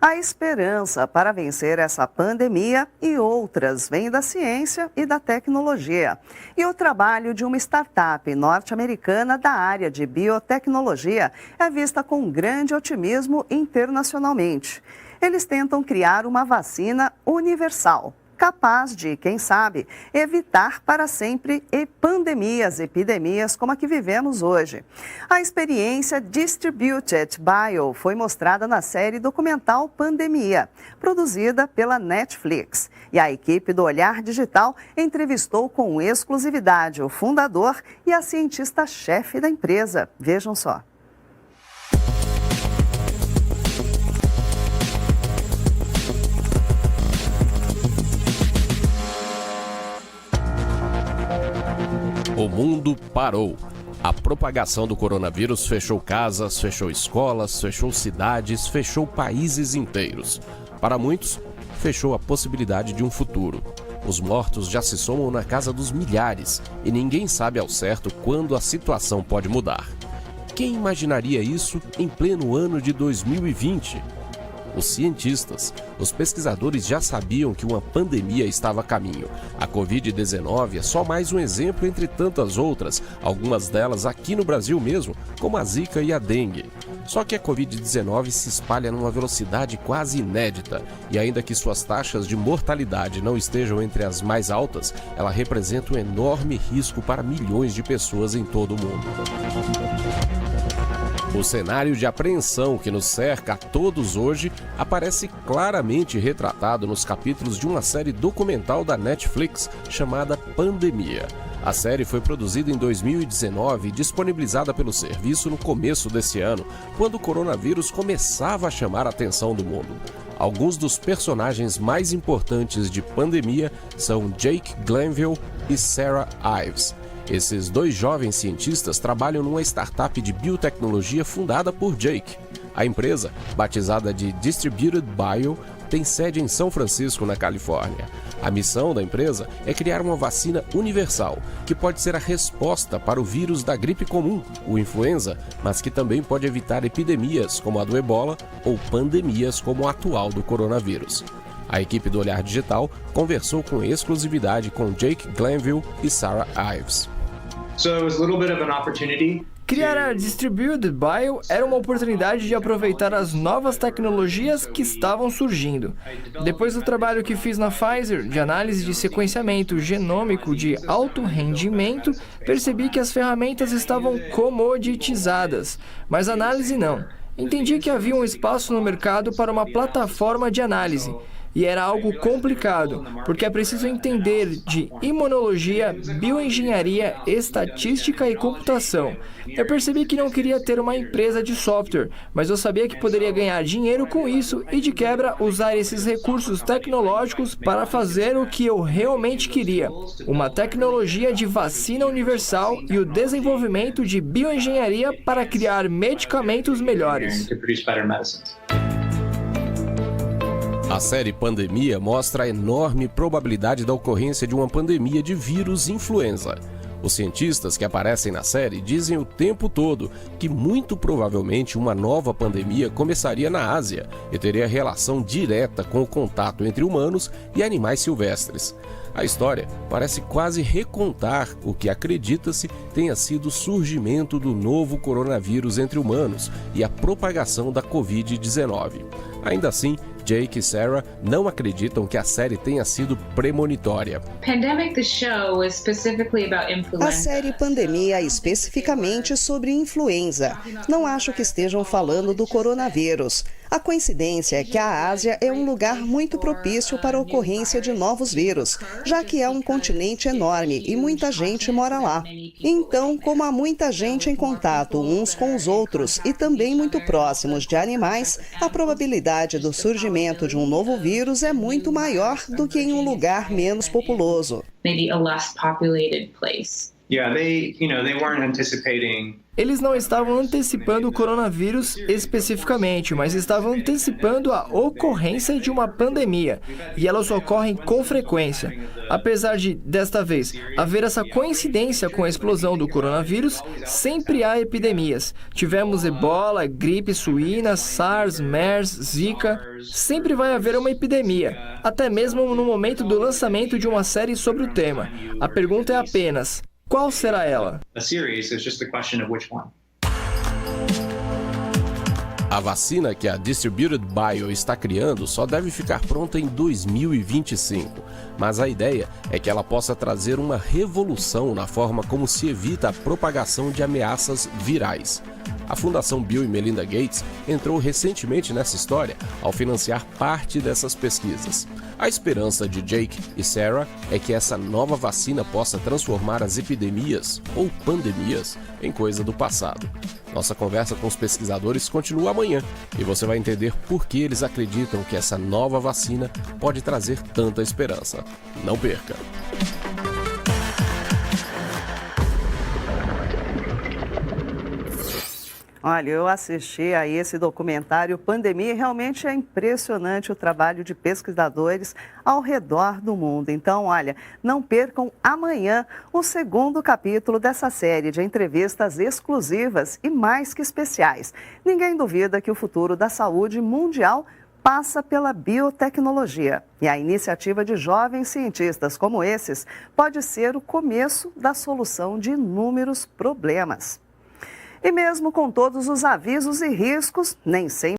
A esperança para vencer essa pandemia e outras vem da ciência e da tecnologia. E o trabalho de uma startup norte-americana da área de biotecnologia é vista com grande otimismo internacionalmente. Eles tentam criar uma vacina universal, capaz de, quem sabe, evitar para sempre epidemias como a que vivemos hoje. A experiência Distributed Bio foi mostrada na série documental Pandemia, produzida pela Netflix. E a equipe do Olhar Digital entrevistou com exclusividade o fundador e a cientista-chefe da empresa. Vejam só. O mundo parou. A propagação do coronavírus fechou casas, fechou escolas, fechou cidades, fechou países inteiros. Para muitos, fechou a possibilidade de um futuro. Os mortos já se somam na casa dos milhares e ninguém sabe ao certo quando a situação pode mudar. Quem imaginaria isso em pleno ano de 2020? Os cientistas, os pesquisadores já sabiam que uma pandemia estava a caminho. A Covid-19 é só mais um exemplo entre tantas outras, algumas delas aqui no Brasil mesmo, como a Zika e a Dengue. Só que a Covid-19 se espalha numa velocidade quase inédita e ainda que suas taxas de mortalidade não estejam entre as mais altas, ela representa um enorme risco para milhões de pessoas em todo o mundo. O cenário de apreensão que nos cerca a todos hoje aparece claramente retratado nos capítulos de uma série documental da Netflix chamada Pandemia. A série foi produzida em 2019 e disponibilizada pelo serviço no começo desse ano, quando o coronavírus começava a chamar a atenção do mundo. Alguns dos personagens mais importantes de Pandemia são Jake Glanville e Sarah Ives. Esses dois jovens cientistas trabalham numa startup de biotecnologia fundada por Jake. A empresa, batizada de Distributed Bio, tem sede em São Francisco, na Califórnia. A missão da empresa é criar uma vacina universal, que pode ser a resposta para o vírus da gripe comum, o influenza, mas que também pode evitar epidemias como a do Ebola ou pandemias como a atual do coronavírus. A equipe do Olhar Digital conversou com exclusividade com Jake Glanville e Sarah Ives. Criar a Distributed Bio era uma oportunidade de aproveitar as novas tecnologias que estavam surgindo. Depois do trabalho que fiz na Pfizer, de análise de sequenciamento genômico de alto rendimento, percebi que as ferramentas estavam comoditizadas, mas a análise não. Entendi que havia um espaço no mercado para uma plataforma de análise. E era algo complicado, porque é preciso entender de imunologia, bioengenharia, estatística e computação. Eu percebi que não queria ter uma empresa de software, mas eu sabia que poderia ganhar dinheiro com isso e, de quebra, usar esses recursos tecnológicos para fazer o que eu realmente queria: uma tecnologia de vacina universal e o desenvolvimento de bioengenharia para criar medicamentos melhores. A série Pandemia mostra a enorme probabilidade da ocorrência de uma pandemia de vírus influenza. Os cientistas que aparecem na série dizem o tempo todo que muito provavelmente uma nova pandemia começaria na Ásia e teria relação direta com o contato entre humanos e animais silvestres. A história parece quase recontar o que acredita-se tenha sido o surgimento do novo coronavírus entre humanos e a propagação da Covid-19. Ainda assim, Jake e Sarah não acreditam que a série tenha sido premonitória. A série Pandemia é especificamente sobre influenza. Não acho que estejam falando do coronavírus. A coincidência é que a Ásia é um lugar muito propício para a ocorrência de novos vírus, já que é um continente enorme e muita gente mora lá. Então, como há muita gente em contato uns com os outros e também muito próximos de animais, a probabilidade do surgimento de um novo vírus é muito maior do que em um lugar menos populoso. Eles não estavam antecipando o coronavírus especificamente, mas estavam antecipando a ocorrência de uma pandemia, e elas ocorrem com frequência. Apesar de, desta vez, haver essa coincidência com a explosão do coronavírus, sempre há epidemias. Tivemos ebola, gripe suína, SARS, MERS, Zika. Sempre vai haver uma epidemia, até mesmo no momento do lançamento de uma série sobre o tema. A pergunta é apenas: qual será ela? A vacina que a Distributed Bio está criando só deve ficar pronta em 2025, mas a ideia é que ela possa trazer uma revolução na forma como se evita a propagação de ameaças virais. A Fundação Bill e Melinda Gates entrou recentemente nessa história ao financiar parte dessas pesquisas. A esperança de Jake e Sarah é que essa nova vacina possa transformar as epidemias ou pandemias em coisa do passado. Nossa conversa com os pesquisadores continua amanhã e você vai entender por que eles acreditam que essa nova vacina pode trazer tanta esperança. Não perca! Olha, eu assisti a esse documentário Pandemia e realmente é impressionante o trabalho de pesquisadores ao redor do mundo. Então, olha, não percam amanhã o segundo capítulo dessa série de entrevistas exclusivas e mais que especiais. Ninguém duvida que o futuro da saúde mundial passa pela biotecnologia. E a iniciativa de jovens cientistas como esses pode ser o começo da solução de inúmeros problemas. E mesmo com todos os avisos e riscos, nem sempre